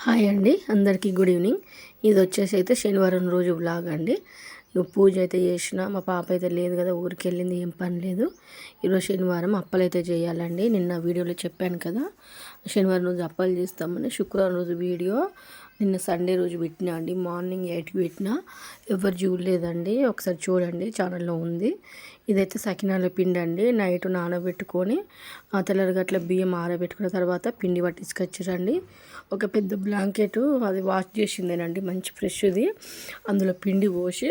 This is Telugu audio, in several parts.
హాయ్ అండి, అందరికీ గుడ్ ఈవినింగ్. ఇది వచ్చేసి అయితే శనివారం రోజు వ్లాగ్ అండి. పూజ అయితే చేసిన, మా పాప అయితే లేదు కదా, ఊరికి వెళ్ళింది, ఏం పని లేదు. ఈరోజు శనివారం అప్పలు అయితే చేయాలండి. నిన్న వీడియోలో చెప్పాను కదా, శనివారం రోజు అప్పాలు చేస్తామని. శుక్రవారం రోజు వీడియో నిన్న సండే రోజు పెట్టినా అండి, మార్నింగ్ 8కి పెట్టినా. ఎవరు చూడలేదండి, ఒకసారి చూడండి, ఛానల్లో ఉంది. ఇదైతే సకినాల పిండి అండి. నైట్ నానబెట్టుకొని తెల్లరగట్ల బియ్యం ఆరబెట్టుకున్న తర్వాత పిండి పట్టించుకొచ్చారండి. ఒక పెద్ద బ్లాంకెట్ అది వాష్ చేసిందేనండి, మంచి ఫ్రెష్ది. అందులో పిండి పోసి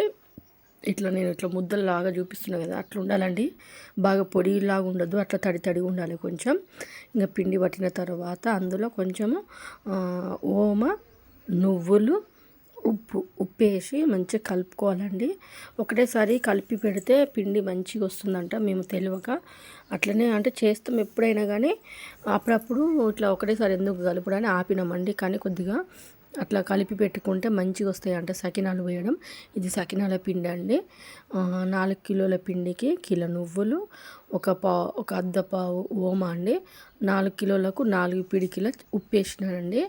నేను ఇట్లా ముద్దలాగా చూపిస్తున్నా కదా, అట్లా ఉండాలండి. బాగా పొడిలాగా ఉండదు, అట్లా తడి తడిగా ఉండాలి కొంచెం. ఇంకా పిండి పట్టిన తర్వాత అందులో కొంచెము ఓమ, నువ్వులు, ఉప్పు వేసి మంచిగా కలుపుకోవాలండి. ఒకటేసారి కలిపి పెడితే పిండి మంచిగా వస్తుందంట, మేము తెలియక అట్లనే అంటే చేస్తాం ఎప్పుడైనా కానీ. అప్పుడప్పుడు ఇట్లా ఒకటేసారి ఎందుకు కలుపుడని ఆపినామండి. కానీ కొద్దిగా అట్లా కలిపి పెట్టుకుంటే మంచిగా వస్తాయి అంటే సకినాలు వేయడం. ఇది సకినాల పిండి అండి. 4 కిలోల పిండికి కిలో నువ్వులు, ఒక అర్ధపావు ఓమ అండి. 4 కిలోలకు 4 పిడికిల ఉప్పు వేసినానండి.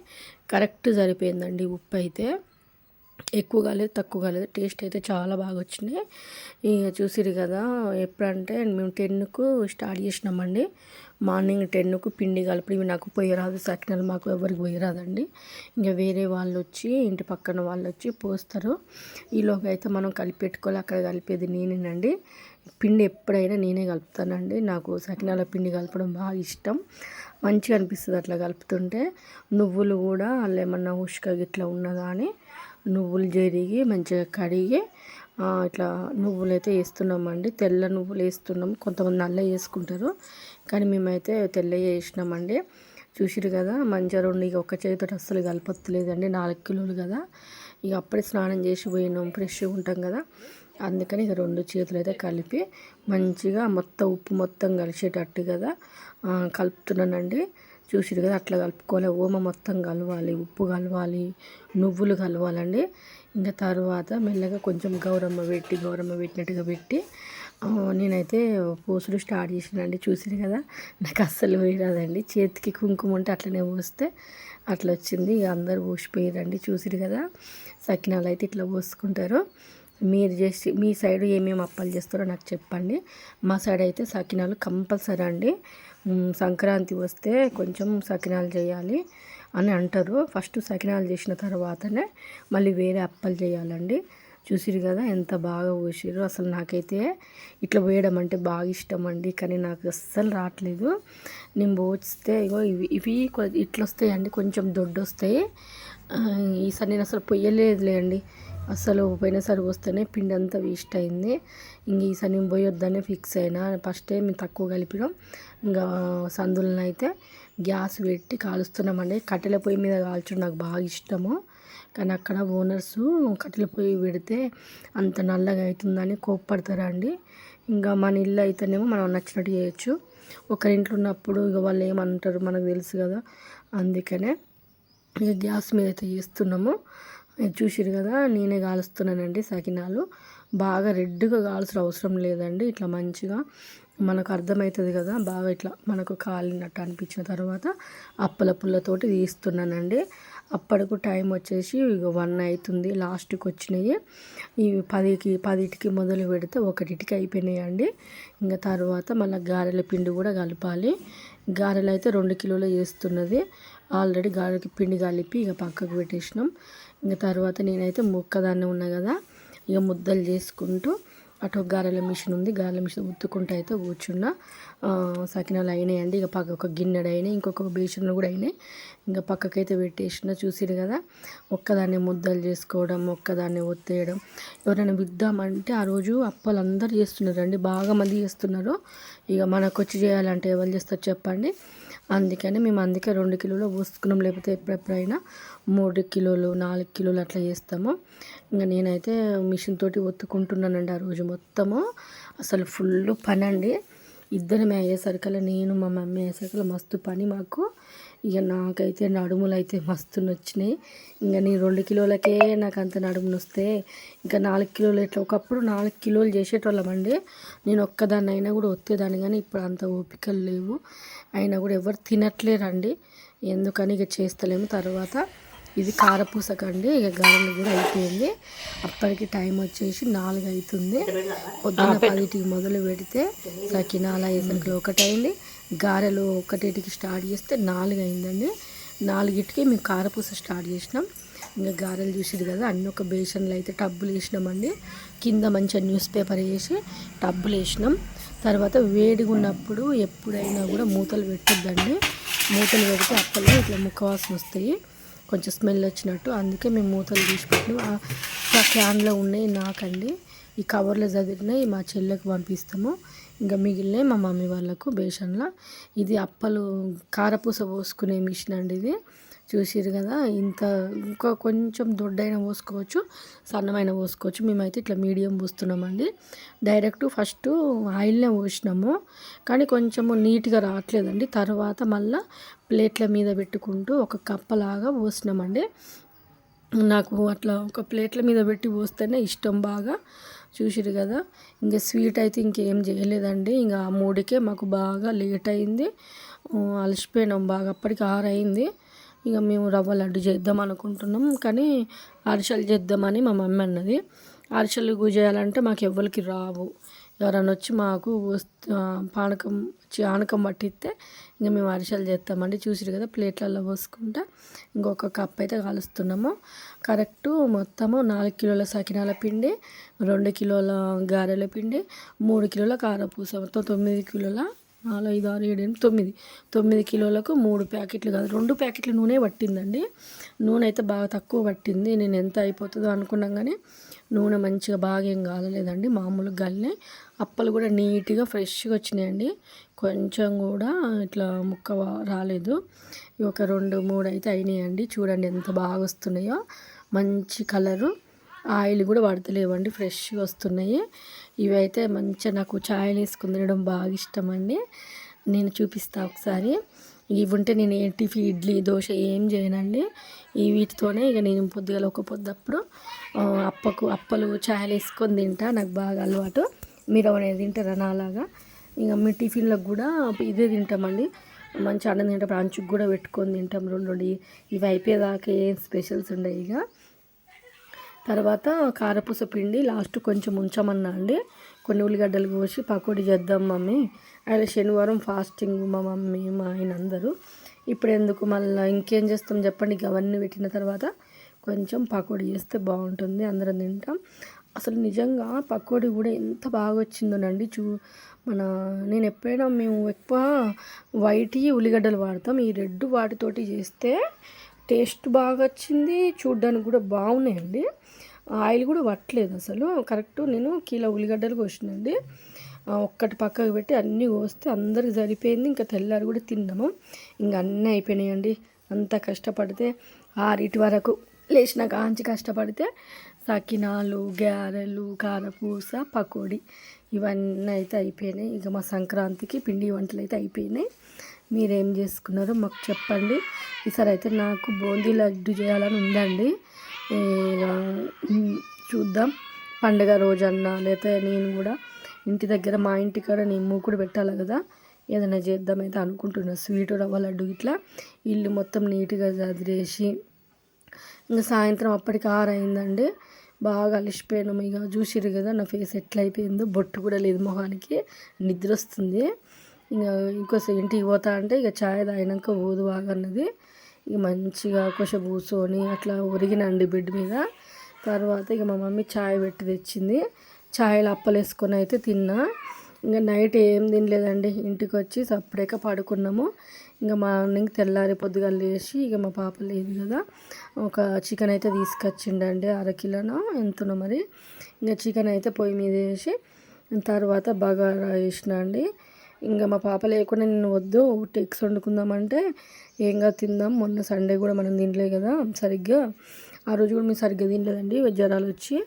కరెక్ట్ సరిపోయిందండి ఉప్పు అయితే. ఎక్కువ కాలేదు, తక్కువ కాలేదు. టేస్ట్ అయితే చాలా బాగా వచ్చినాయి. ఇక చూసిరు కదా, ఎప్పుడంటే మేము 10కు స్టార్ట్ చేసినామండి. మార్నింగ్ 10కు పిండి కలిపి. ఇవి నాకు పొయ్యరాదు, సకినాలు మాకు ఎవరికి పొయ్యరాదండి. ఇంకా వేరే వాళ్ళు వచ్చి, ఇంటి పక్కన వాళ్ళు వచ్చి పోస్తారు. ఈలోగా అయితే మనం కలిపి పెట్టుకోవాలి. అక్కడ కలిపేది నేనేనండి. పిండి ఎప్పుడైనా నేనే కలుపుతానండి. నాకు సకినాల పిండి కలపడం బాగా ఇష్టం, మంచిగా అనిపిస్తుంది అట్లా కలుపుతుంటే. నువ్వులు కూడా అలా ఏమన్నా ఉష్క గిట్లా ఉన్నదా అని నువ్వులు జరిగి మంచిగా కడిగి ఇట్లా నువ్వులు అయితే వేస్తున్నామండి. తెల్ల నువ్వులు వేస్తున్నాం, కొంతమంది నల్ల వేసుకుంటారు, కానీ మేమైతే తెల్ల వేసినామండి. చూసిరు కదా, మంచిగా రెండు. ఇక ఒక్క చేతితో అస్సలు కలపొత్తలేదండి, 4 కిలోలు కదా. ఇక అప్పుడే స్నానం చేసి పోయినాం, ఫ్రెష్గా ఉంటాం కదా, అందుకని ఇక 2 చేతులు అయితే కలిపి మంచిగా మొత్తం ఉప్పు మొత్తం కలిసేటట్టు కదా కలుపుతున్నానండి. చూసిరు కదా, అట్లా కలుపుకోవాలి. ఓమ మొత్తం కలవాలి, ఉప్పు కలవాలి, నువ్వులు కలవాలండి. ఇంకా తర్వాత మెల్లగా కొంచెం గౌరమ్మ పెట్టినట్టుగా పెట్టి నేనైతే పోసుడు స్టార్ట్ చేసినండి. చూసిరు కదా, నాకు అస్సలు వేయరాదండి. చేతికి కుంకుమ ఉంటే అట్లనే పోస్తే అట్లా వచ్చింది. ఇక అందరు పోసిపోయారండి. చూసిరు కదా, సకినాలు అయితే ఇట్లా పోసుకుంటారు. మీరు చేసి మీ సైడ్ ఏమేమి అప్పాలు చేస్తారో నాకు చెప్పండి. మా సైడ్ అయితే సకినాలు కంపల్సరీ అండి. సంక్రాంతి వస్తే కొంచెం సకినాలు చేయాలి అని అంటారు. ఫస్ట్ సకినాలు చేసిన తర్వాతనే మళ్ళీ వేరే అప్పాలు చేయాలండి. చూసిరు కదా, ఎంత బాగా పోసిరు. అసలు నాకైతే ఇట్లా పోయడం అంటే బాగా ఇష్టం అండి, కానీ నాకు అస్సలు రావట్లేదు. నేను పోస్తే ఇగో ఇవి ఇట్లా వస్తాయండి, కొంచెం దొడ్డు వస్తాయి. ఈసారి నేను అసలు పొయ్యలేదులే అండి. అసలు పోయినసారి వస్తేనే పిండి అంతా వేస్ట్ అయింది. ఇంక ఈసారి నేను పోయొద్దనే ఫిక్స్ అయినా. ఫస్టే మేము తక్కువ కలిపినాం. ఇంకా సందులను అయితే గ్యాస్ పెట్టి కాలుస్తున్నామండి. కట్టెల పొయ్యి మీద కాల్చడం నాకు బాగా ఇష్టము, కానీ అక్కడ ఓనర్స్ కట్టెల పొయ్యి పెడితే అంత నల్లగా అవుతుందని కోప్పడతారండి. ఇంకా మన ఇల్లు అయితేనేమో మనం నచ్చినట్టు చేయొచ్చు. ఒకరింట్లో ఉన్నప్పుడు ఇక వాళ్ళు ఏమంటారు మనకు తెలుసు కదా, అందుకనే ఇక గ్యాస్ మీద అయితే చేస్తున్నాము. చూసిరు కదా, నేనే కాలుస్తున్నానండి సకినాలు. బాగా రెడ్గా కాల్సిన అవసరం లేదండి, ఇట్లా మంచిగా మనకు అర్థమవుతుంది కదా, బాగా ఇట్లా మనకు కాలినట్టు అనిపించిన తర్వాత అప్పల పుల్లతోటి తీస్తున్నానండి. అప్పటికు టైం వచ్చేసి ఇక 1 అవుతుంది, లాస్ట్కి వచ్చినాయి. ఇవి 10కి మొదలు పెడితే 1కి అయిపోయినాయండి. ఇంకా తర్వాత మళ్ళీ గారెల పిండి కూడా కలపాలి. గారెలు అయితే 2 కిలోలు చేస్తున్నది. ఆల్రెడీ గారెలకి పిండి కలిపి ఇక పక్కకు పెట్టేసినాం. ఇంకా తర్వాత నేనైతే ముక్కదాన్ని ఉన్నా కదా, ఇక ముద్దలు చేసుకుంటూ అటు గారెల మిషన్ ఉంది, గారెల మిషన్ ఉత్తుకుంటూ అయితే కూర్చున్నా. సకినాలు అయినాయండి. ఇక పక్క ఒక గిన్నెడు అయినాయి, ఇంకొక బేషన్లు కూడా అయినాయి. ఇంకా పక్కకైతే పెట్టేసిన. చూసిరు కదా, ఒక్కదాన్ని ముద్దలు చేసుకోవడం, ఒక్కదాన్ని ఒత్తేయడం. ఎవరైనా విద్దామంటే ఆ రోజు అప్పాలు అందరు చేస్తున్నారండి, బాగా మంది చేస్తున్నారు. ఇక మనకు వచ్చి చేయాలంటే ఎవరు చేస్తారు చెప్పండి. అందుకని మేము 2 కిలోలు పోసుకున్నాం, లేకపోతే ఎప్పుడెప్పుడైనా 3 కిలోలు 4 కిలోలు అట్లా చేస్తాము. ఇంకా నేనైతే మిషన్ తోటి ఒత్తుకుంటున్నానండి ఆ రోజు మొత్తము. అసలు ఫుల్ పని అండి. ఇద్దరం అయ్యేసరికల్లా, నేను మా మమ్మీ అయ్యేసరికల్లా మస్తు పని మాకు. ఇక నాకైతే నడుములు అయితే మస్తు నొచ్చినాయి. ఇంకా నేను 2 కిలోలకే నాకు అంత నడుము నొస్తే ఇంకా 4 కిలోలు ఎట్లా. ఒకప్పుడు 4 కిలోలు చేసేటోళ్ళమండి. నేను ఒక్కదాన్ని అయినా కూడా ఒత్తేదాన్ని, కానీ ఇప్పుడు అంత ఓపికలు లేవు. అయినా కూడా ఎవరు తినట్లేరండి, ఎందుకని ఇక చేస్తలేము. తర్వాత ఇది కారపూసకండి. ఇక గారెలు కూడా అయిపోయింది. అప్పటికి టైం వచ్చేసి 4 అవుతుంది. పొద్దున్న 10కి మొదలు పెడితే సకినాల ఏసరికి 1 అయింది. గారెలు 1కి స్టార్ట్ చేస్తే 4 అయిందండి. 4కి మేము కారపూస స్టార్ట్ చేసినాం. ఇంకా గారెలు చూసిరు కదా, అన్నీ ఒక బేసన్లో అయితే టబ్బులు వేసినామండి. కింద మంచిగా న్యూస్ పేపర్ వేసి టబ్బులు వేసినాం. తర్వాత వేడిగా ఉన్నప్పుడు ఎప్పుడైనా కూడా మూతలు పెట్టొద్దండి. మూతలు పెడితే అప్పల్లో ఇట్లా ముక్కవాసన వస్తాయి, కొంచెం స్మెల్ వచ్చినట్టు. అందుకే మేము మూతలు తీసి పెట్టినాం. ఆ క్యాన్లో ఉన్నాయి నాకండి, ఈ కవర్లో చదివినాయి మా చెల్లెకు పంపిస్తాము. ఇంకా మిగిలినవి మా మమ్మీ వాళ్ళకు బేసన్లో. ఇది అప్పలు కారపూస పోసుకునే మిషన్ అండి ఇది. చూసిరు కదా, ఇంత ఇంకా కొంచెం దొడ్డైన పోసుకోవచ్చు, సన్నమైన పోసుకోవచ్చు. మేమైతే ఇట్లా మీడియం పోస్తున్నామండి. డైరెక్ట్ ఫస్ట్ ఆయిల్నే పోసినాము, కానీ కొంచెము నీట్గా రావట్లేదండి. తర్వాత మళ్ళీ ప్లేట్ల మీద పెట్టుకుంటూ ఒక కప్పలాగా పోసినామండి. నాకు అట్లా ఒక ప్లేట్ల మీద పెట్టి పోస్తేనే ఇష్టం బాగా. చూసిరు కదా, ఇంకా స్వీట్ అయితే ఇంకేం చేయలేదండి. ఇంకా ఆ 3కే మాకు బాగా లేట్ అయింది, అలసిపోయినాం బాగా. అప్పటికి 6 అయింది. ఇక మేము రవ్వ లడ్డు చేద్దాం అనుకుంటున్నాం, కానీ అరిసెలు చేద్దామని మా మమ్మీ అన్నది. అరిసెలు చేయాలంటే మాకు ఎవ్వరికి రావు. ఎవరైనా వచ్చి మాకు ఆనకం పట్టిస్తే ఇంకా మేము అరిసెలు చేస్తామండి. చూసిరు కదా, ప్లేట్లలో పోసుకుంటా ఇంకొక కప్ అయితే కలుస్తున్నాము. కరెక్టు మొత్తము 4 కిలోల సకినాల పిండి, 2 కిలోల గారెల పిండి, 3 కిలోల కారపూస, మొత్తం 9 కిలోల 4, 5, 6, 7, 8, 9 కిలోలకు 3 ప్యాకెట్లు కాదు 2 ప్యాకెట్లు నూనె పట్టిందండి. నూనె అయితే బాగా తక్కువ పట్టింది. నేను ఎంత అయిపోతుందో అనుకున్నాం, కానీ నూనె మంచిగా బాగా ఏం కాలేదండి, మామూలుగా గాలినాయి. అప్పలు కూడా నీట్గా ఫ్రెష్గా వచ్చినాయండి, కొంచెం కూడా ఇట్లా ముక్క రాలేదు. ఒక 2, 3 అయితే అయినాయండి. చూడండి ఎంత బాగా వస్తున్నాయో, మంచి కలరు. ఆయిల్ కూడా పడతలేవండి, ఫ్రెష్గా వస్తున్నాయి. ఇవైతే మంచిగా నాకు ఛాయలు వేసుకుని తినడం బాగా ఇష్టం అండి. నేను చూపిస్తాను ఒకసారి. ఇవి ఉంటే నేను ఇడ్లీ దోశ ఏం చేయనండి, ఈ వీటితోనే ఇక నేను పొద్దుగాల ఒక పొద్దప్పుడు అప్పలు ఛాయలు వేసుకొని తింటా, నాకు బాగా అలవాటు. మీరు ఎవరైనా తింటారా నాలాగా? ఇక మీ టిఫిన్లకు కూడా ఇదే తింటామండి. మంచి అన్నం తింటప్పుడు అంచుకు కూడా పెట్టుకొని తింటాం. 2 ఇవి అయిపోయేదాకా ఏం స్పెషల్స్ ఉండవు. ఇక తర్వాత కారపూస పిండి లాస్ట్ కొంచెం ఉంచమన్నా అండి. కొన్ని ఉల్లిగడ్డలు కోసి పకోడీ చేద్దాం మమ్మీ, ఆయన శనివారం ఫాస్టింగ్ మా మమ్మీ మా ఆయన అందరూ. ఇప్పుడు ఎందుకు మళ్ళీ ఇంకేం చేస్తాం చెప్పండి. ఇక అవన్నీ పెట్టిన తర్వాత కొంచెం పకోడీ చేస్తే బాగుంటుంది, అందరం తింటాం. అసలు నిజంగా పకోడీ కూడా ఎంత బాగా వచ్చిందోనండి. నేను ఎప్పుడైనా మేము ఎక్కువ వైట్ ఉల్లిగడ్డలు వాడతాం, ఈ రెడ్ వాటితోటి చేస్తే టేస్ట్ బాగా వచ్చింది, చూడ్డానికి కూడా బాగున్నాయండి. ఆయిల్ కూడా పట్టలేదు అసలు. కరెక్ట్ నేను కిలో ఉల్లిగడ్డలు కోసినండి, ఒక్కటి పక్కకు పెట్టి అన్నీ కోస్తే అందరికి సరిపోయింది. ఇంకా తెల్లారి కూడా తిన్నాము. ఇంకా అన్నీ అయిపోయినాయండి. అంత కష్టపడితే 6 వరకు లేచిన కాంచి కష్టపడితే సకినాలు, గారెలు, కారపూస, పకోడీ ఇవన్నీ అయితే అయిపోయినాయి. ఇక మా సంక్రాంతికి పిండి వంటలు అయితే అయిపోయినాయి. మీరేం చేసుకున్నారో మాకు చెప్పండి. ఈసారి అయితే నాకు బూందీ లడ్డు చేయాలని ఉందండి. చూద్దాం, పండుగ రోజన్నా లేకపోతే నేను కూడా ఇంటి దగ్గర మా ఇంటికాడ నేను మూకుడు పెట్టాలి కదా, ఏదైనా చేద్దామైతే అనుకుంటున్నా. స్వీట్ రవ్వ లడ్డు ఇట్లా ఇల్లు మొత్తం నీట్గా చదిరేసి ఇంకా సాయంత్రం అప్పటికి 6 అయిందండి. బాగా అలిసిపోయినాము. ఇక చూసిరు కదా నా ఫేస్ ఎట్లా అయిపోయిందో, బొట్టు కూడా లేదు మొహానికి, నిద్ర వస్తుంది. ఇంకోసేపు ఇంటికి పోతా అంటే ఇక ఛాయ్ తాగినాక పోదు బాగా అన్నది. ఇక మంచిగా కొంచెం కూర్చొని అట్లా ఒరిగినండి బెడ్ మీద. తర్వాత ఇక మా మమ్మీ ఛాయ్ పెట్టి తెచ్చింది, ఛాయలు అప్పలేసుకొని అయితే తిన్నా. ఇంకా నైట్ ఏం తినలేదండి, ఇంటికి వచ్చి సపరేట్గా పడుకున్నాము. ఇంకా మార్నింగ్ తెల్లారి పొద్దుగా లేచి ఇక మా పాప లేదు కదా, ఒక చికెన్ అయితే తీసుకొచ్చిండండి, 1/2 కిలోనో ఎంతనో మరి. ఇంకా చికెన్ అయితే పొయ్యి మీద వేసి తర్వాత బగారా వేసిన అండి. ఇంకా మా పాప లేకుండా నేను వద్దు ఎగ్స్ వండుకుందామంటే ఏంగా తిందాం, మొన్న సండే కూడా మనం తినలేదు కదా సరిగ్గా, ఆ రోజు కూడా మేము సరిగ్గా తినలేదండి, జ్వరాలు వచ్చి.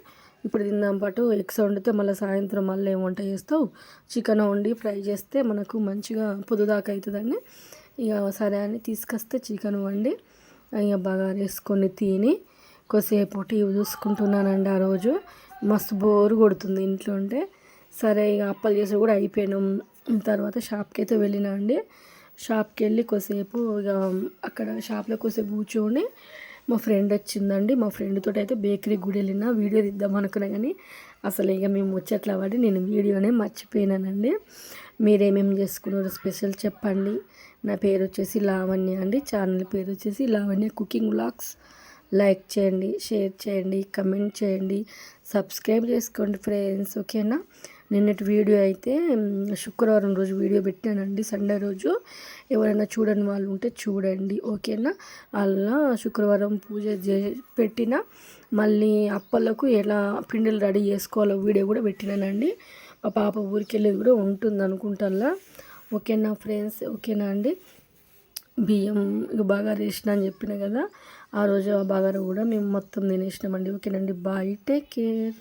ఇప్పుడు తిందాం పాటు ఎగ్స్ వండితే మళ్ళీ సాయంత్రం మళ్ళీ ఏం వంట చేస్తావు, చికెన్ వండి ఫ్రై చేస్తే మనకు మంచిగా పొద్దుదాకా అవుతుందండి. ఇక సరే అని తీసుకొస్తే చికెన్ వండి ఇక బగారా వేసుకొని తిని కొద్దిసేపు టీవీ చూసుకుంటున్నానండి. ఆ రోజు మస్తు బోరు కొడుతుంది ఇంట్లో ఉంటే. సరే ఇక అప్పలు చేసి కూడా అయిపోయాను. తర్వాత షాప్కి అయితే వెళ్ళినా అండి. షాప్కి వెళ్ళి కొద్దిసేపు ఇక అక్కడ షాప్లో కొద్దిసేపు కూర్చొని మా ఫ్రెండ్ వచ్చిందండి. మా ఫ్రెండ్ తోటి అయితే బేకరీ గుడి వెళ్ళిన వీడియో తీద్దాం అనుకున్నా కానీ అసలు ఇక మేము ముచ్చట్ల పడి నేను వీడియోనే మర్చిపోయినానండి. మీరేమేమి చేసుకున్నారో స్పెషల్ చెప్పండి. నా పేరు వచ్చేసి లావణ్య అండి. ఛానల్ పేరు వచ్చేసి లావణ్య కుకింగ్ వ్లాగ్స్. లైక్ చేయండి, షేర్ చేయండి, కమెంట్ చేయండి, సబ్స్క్రైబ్ చేసుకోండి ఫ్రెండ్స్. ఓకేనా. నిన్నటి వీడియో అయితే శుక్రవారం రోజు వీడియో పెట్టానండి. సండే రోజు ఎవరైనా చూడని వాళ్ళు ఉంటే చూడండి. ఓకేనా. అలా శుక్రవారం పూజ పెట్టిన మళ్ళీ అప్పలకు ఎలా పిండిలు రెడీ చేసుకోవాలో వీడియో కూడా పెట్టినానండి. మా పాప ఊరికి వెళ్ళేది కూడా ఉంటుంది అనుకుంటా. ఓకేనా ఫ్రెండ్స్. ఓకేనా అండి. బియ్యం ఇక బాగా వేసిన అని చెప్పిన కదా, ఆ రోజు ఆ బాగారు కూడా మేము మొత్తం తినేసినామండి. ఓకేనండి. Bye, take care.